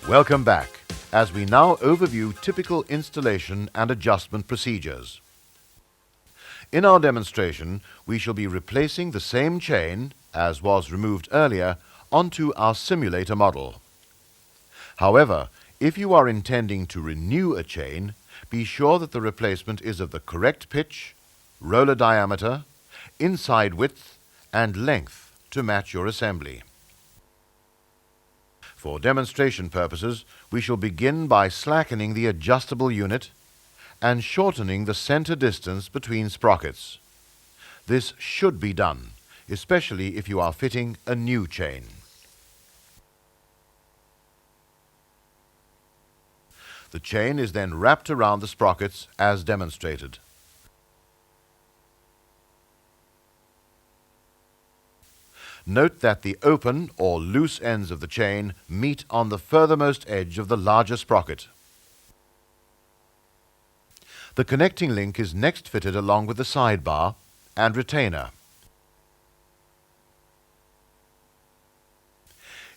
Welcome back, as we now overview typical installation and adjustment procedures. In our demonstration, we shall be replacing the same chain, as was removed earlier, onto our simulator model. However, if you are intending to renew a chain, be sure that the replacement is of the correct pitch, roller diameter, inside width, and length to match your assembly. For demonstration purposes, we shall begin by slackening the adjustable unit and shortening the center distance between sprockets. This should be done, especially if you are fitting a new chain. The chain is then wrapped around the sprockets as demonstrated. Note that the open or loose ends of the chain meet on the furthermost edge of the larger sprocket. The connecting link is next fitted along with the sidebar and retainer.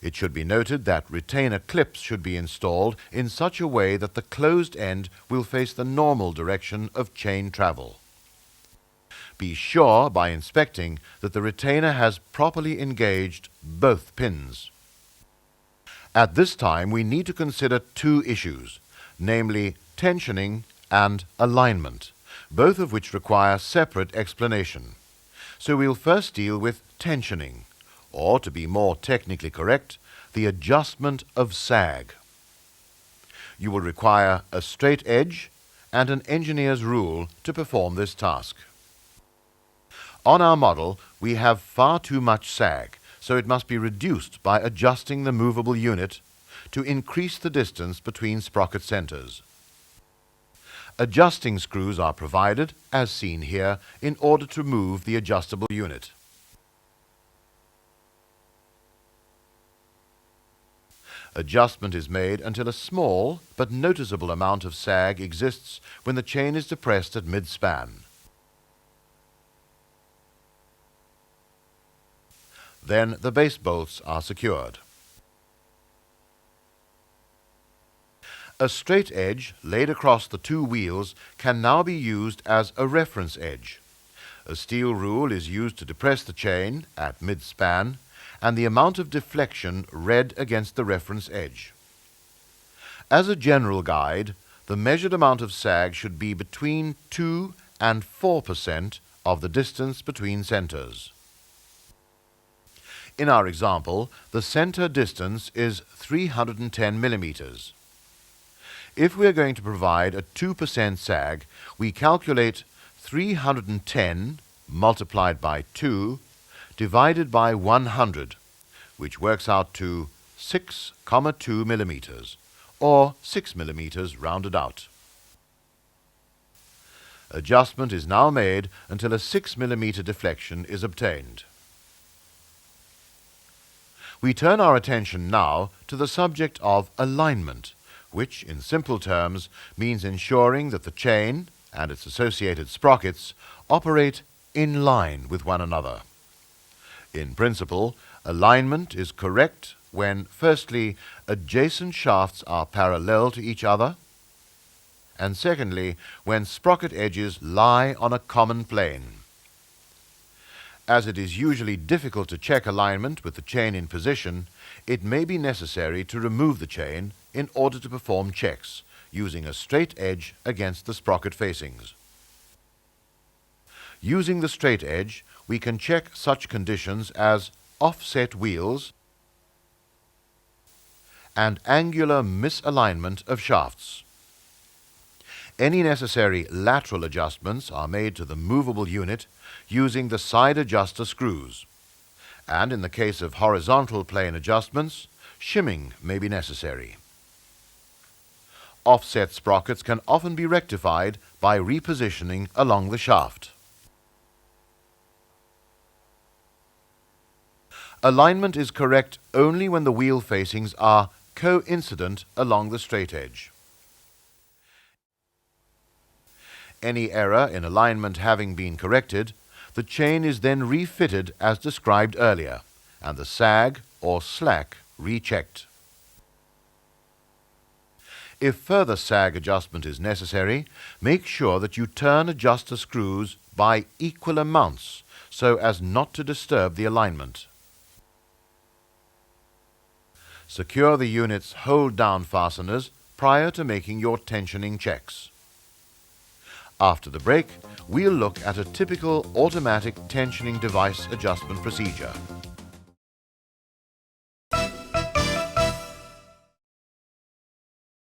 It should be noted that retainer clips should be installed in such a way that the closed end will face the normal direction of chain travel. Be sure by inspecting that the retainer has properly engaged both pins. At this time, we need to consider two issues, namely tensioning and alignment, both of which require separate explanation. So we'll first deal with tensioning, or to be more technically correct, the adjustment of sag. You will require a straight edge and an engineer's rule to perform this task. On our model, we have far too much sag, so it must be reduced by adjusting the movable unit to increase the distance between sprocket centers. Adjusting screws are provided, as seen here, in order to move the adjustable unit. Adjustment is made until a small but noticeable amount of sag exists when the chain is depressed at mid-span. Then the base bolts are secured. A straight edge laid across the two wheels can now be used as a reference edge. A steel rule is used to depress the chain at mid-span and the amount of deflection read against the reference edge. As a general guide, the measured amount of sag should be between 2 and 4% of the distance between centers. In our example, the center distance is 310 millimeters. If we are going to provide a 2% sag, we calculate 310 multiplied by 2 divided by 100, which works out to 6,2 millimeters, or 6 millimeters rounded out. Adjustment is now made until a 6 millimeter deflection is obtained. We turn our attention now to the subject of alignment, which, in simple terms, means ensuring that the chain and its associated sprockets operate in line with one another. In principle, alignment is correct when, firstly, adjacent shafts are parallel to each other, and secondly, when sprocket edges lie on a common plane. As it is usually difficult to check alignment with the chain in position, it may be necessary to remove the chain in order to perform checks, using a straight edge against the sprocket facings. Using the straight edge, we can check such conditions as offset wheels and angular misalignment of shafts. Any necessary lateral adjustments are made to the movable unit using the side adjuster screws, and in the case of horizontal plane adjustments, shimming may be necessary. Offset sprockets can often be rectified by repositioning along the shaft. Alignment is correct only when the wheel facings are coincident along the straight edge. Any error in alignment having been corrected, the chain is then refitted as described earlier, and the sag or slack rechecked. If further sag adjustment is necessary, make sure that you turn adjuster screws by equal amounts so as not to disturb the alignment. Secure the unit's hold-down fasteners prior to making your tensioning checks. After the break, we'll look at a typical automatic tensioning device adjustment procedure.